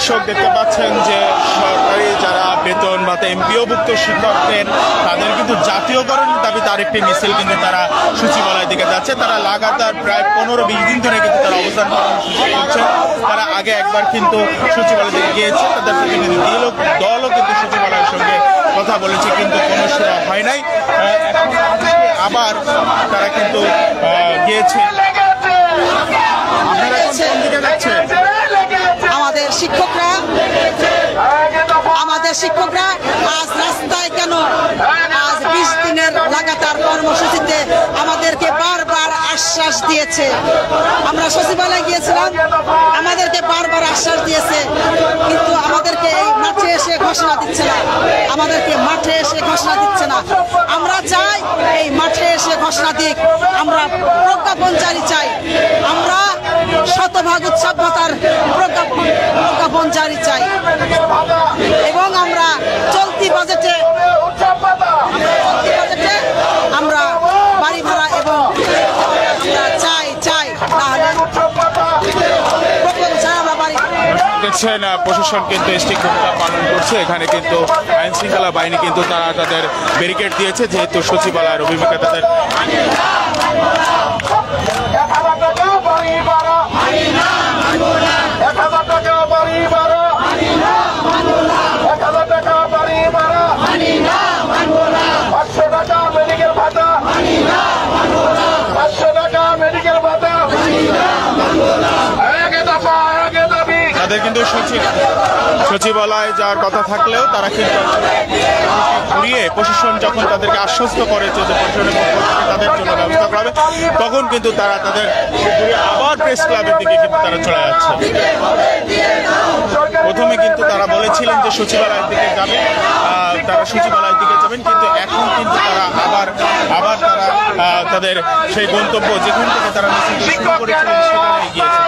দর্শক দেখতে পাচ্ছেন যে সরকারি যারা বেতন ভাতা এমপিওভুক্ত শিক্ষকদের তাদের কিন্তু জাতীয়করণের দাবিতে আরেকটি মিছিল কিন্তু তারা সচিবালয়ের দিকে যাচ্ছে। তারা লাগাতার প্রায় 15-20 দিন ধরে কিন্তু তারা অবস্থান কর্মসূচি করছে। তারা আগে একবার কিন্তু সচিবালয় দিকে গিয়েছে, তাদের প্রতিনিধি দলও কিন্তু সচিবালয়ের সঙ্গে কথা বলেছে, কিন্তু কোনো সুরা হয় নাই। আবার তারা কিন্তু গিয়েছে। আপনারা কোন দিকে যাচ্ছেন? আমাদের শিক্ষকরা আজ রাস্তায় কেন? আজ 20 দিনের লাগাতার কর্মসূচিতে আমাদেরকে বারবার আশ্বাস দিয়েছে। আমরা সচিবালয়ে গিয়েছিলাম, আমাদেরকে বারবার আশ্বাস দিয়েছে, কিন্তু আমাদেরকে এই মাঠে এসে ঘোষণা দিচ্ছে না। আমরা চাই এই মাঠে এসে ঘোষণা দিক। আমরা প্রজ্ঞাপন জারি চাই, আমরা শতভাগ উৎসব ভাতার প্রজ্ঞাপন জারি চাই, এবং আমরা চলতি বাজেটে আমরা বাড়ি ভাড়া এবং আমরা চাই তাহলে দেখছেন প্রশাসন কিন্তু স্টিকটা পালন করছে। এখানে কিন্তু আইন শৃঙ্খলা বাহিনী কিন্তু তারা তাদের ব্যারিকেড দিয়েছে, যেহেতু সচিবালয়ের অভিমুখে তাদের তাদের কিন্তু সচিবালয়ে যাওয়ার কথা থাকলেও তারা কিন্তু ঘুরিয়ে প্রশাসন যখন তাদেরকে আশ্বস্ত করেছে যে প্রশাসনের পক্ষ থেকে তাদের জন্য ব্যবস্থা করা হবে, তখন কিন্তু তারা তাদের আবার প্রেস ক্লাবের দিকে কিন্তু তারা চলে যাচ্ছে। প্রথমে কিন্তু তারা বলেছিলেন যে সচিবালয়ের দিকে যাবেন, তারা সচিবালয়ের দিকে যাবেন, কিন্তু এখন কিন্তু তারা আবার তারা তাদের সেই গন্তব্য যেখান থেকে তারা মিছিল শুরু করেছিলেন সেখানে গিয়েছে।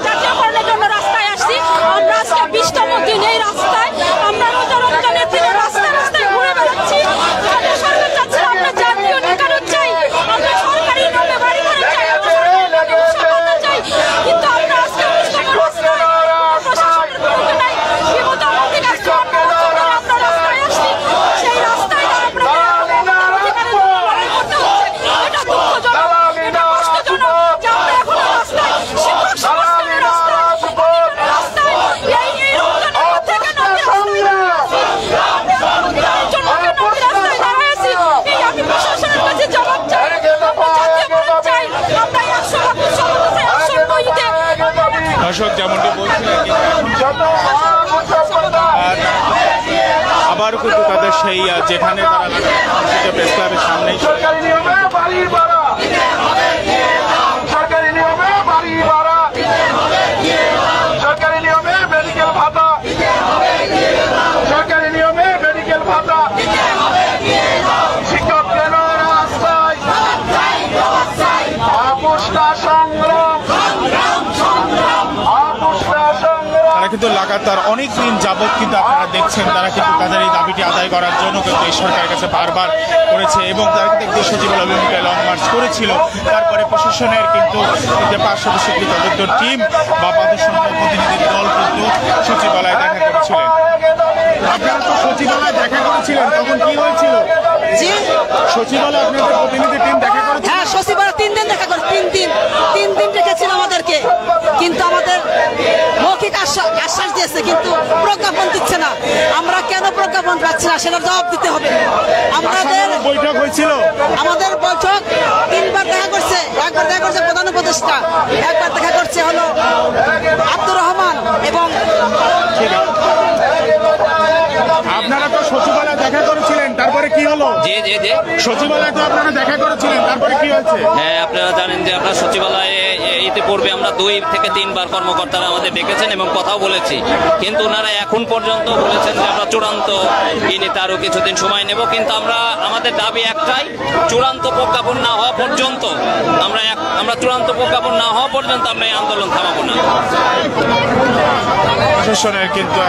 জাতীয়করণের জন্য রাস্তায় আসছি। আমরা আজকে 20তম দিন এই রাস্তায় আমরা রোজারমজানের দিনে রাস্তায় ঘুরে বেড়াচ্ছি। সরকার চাচ্ছে আমরা জাতীয় নিকারণ চাই, আমরা সরকারি নিয়মে বাড়ি ভাড়া চাই, চাই, কিন্তু আমরা আজকে 20তম রাস্তায় প্রশাসনের বিরুদ্ধে নাই বিগত অধিক আসছে আমরা রাস্তায় আসছি। সেই রাস্তায় আমরা অধিকারের জন্য লড়াই করতে হচ্ছে। এটা দুঃখজনক, এটা কষ্টজনক। দর্শক যেমনটি বলছিলেন, আবারও কিন্তু তাদের সেই যেখানে তারা প্রেস ক্লাবের সামনেই কিন্তু লাগাতার অনেক দিন যাবৎ কিন্তু আপনারা দেখছেন তারা কিন্তু তাদের এই দাবিটি আদায় করার জন্য কিন্তু এই সরকারের কাছে বারবার করেছে, এবং তারা কিন্তু সচিবালয় অভিমুখে লং মার্চ করেছিল। তারপরে প্রশাসনের কিন্তু 5 সদস্যের তদন্ত টিম বা বাদসংখ্যক প্রতিনিধির দল কিন্তু সচিবালয়ে দেখা করেছিলেন। আপনারা তো সচিবালয়ে দেখা করেছিলেন, তখন কি হয়েছিল? সচিবালয়ে আপনাদের প্রতিনিধি টিম দেখা করেছে? হ্যাঁ, সচিবালয়ে 3 দিন দেখা করে, 3 দিন রেখেছিল আমাদেরকে, কিন্তু আমাদের মৌখিক আশ্বাস দিয়েছে, কিন্তু প্রজ্ঞাপন দিচ্ছে না। আমরা কেন প্রজ্ঞাপন পাচ্ছি না সেটার জবাব দিতে হবে। আমাদের বৈঠক হয়েছিল, আমাদের বৈঠক 3বার দেখা করছে। একবার দেখা করছে প্রধান উপদেষ্টা, একবার দেখা করছে হলো আব্দুর রহমান, এবং আপনারা তো সচিবালয়ে দেখা করেছিলেন, তারপরে কি হলো? সচিবালয়ে তো আপনারা দেখা করেছিলেন, তারপরে কি হয়েছে? হ্যাঁ, আপনারা জানেন যে আমরা সচিবালয়ে ইতিপূর্বে আমরা 2 থেকে 3 বার কর্মকর্তারা আমাদের ডেকেছেন এবং কথাও বলেছি, কিন্তু ওনারা এখন পর্যন্ত বলেছেন যে আমরা চূড়ান্ত নিতে আরো কিছুদিন সময় নেব। কিন্তু আমাদের দাবি একটাই, চূড়ান্ত প্রজ্ঞাপন না হওয়া পর্যন্ত আমরা চূড়ান্ত প্রজ্ঞাপন না হওয়া পর্যন্ত আমরা এই আন্দোলন থামাবো না। প্রশাসনের কিন্তু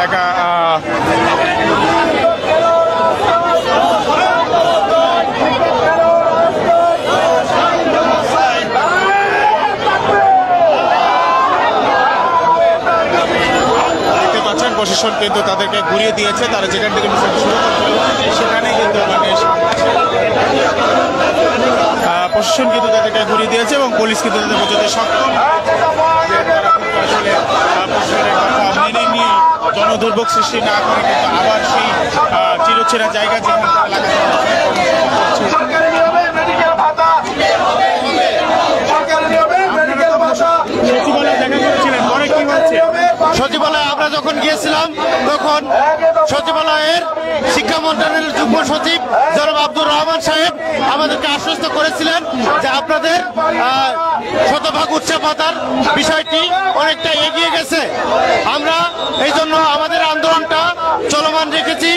প্রশাসন কিন্তু তাদেরকে ঘুরিয়ে দিয়েছে। তারা যেখান থেকে মিছিল শুরু করছিল সেখানে কিন্তু প্রশাসন কিন্তু তাদেরকে ঘুরিয়ে দিয়েছে এবং পুলিশ কিন্তু তাদের বোঝাতে সক্ষম যে তারা কিন্তু আসলে প্রশাসনের কথা মেনে নিয়ে জনদুর্ভোগ সৃষ্টি না করে কিন্তু আবার সেই চিরচেনা জায়গা যেখানে সচিবালয়ে আমরা যখন গিয়েছিলাম তখন সচিবালয়ের শিক্ষা মন্ত্রণালয়ের যুগ্ম সচিব জনাব আব্দুর রহমান সাহেব আমাদেরকে আশ্বস্ত করেছিলেন যে আপনাদের শতভাগ উচ্চপাতার বিষয়টি অনেকটা এগিয়ে গেছে। আমরা এই জন্য আমাদের আন্দোলনটা চলমান রেখেছি।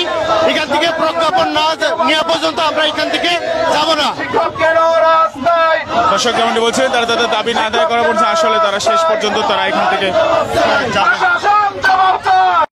এখান থেকে প্রজ্ঞাপন না নেওয়া পর্যন্ত আমরা এখান থেকে যাব না। দর্শক যেমনটি বলছিলেন তারা তাদের দাবি না আদায় করা পর্যন্ত আসলে তারা শেষ পর্যন্ত তারা এখান থেকে যাবে।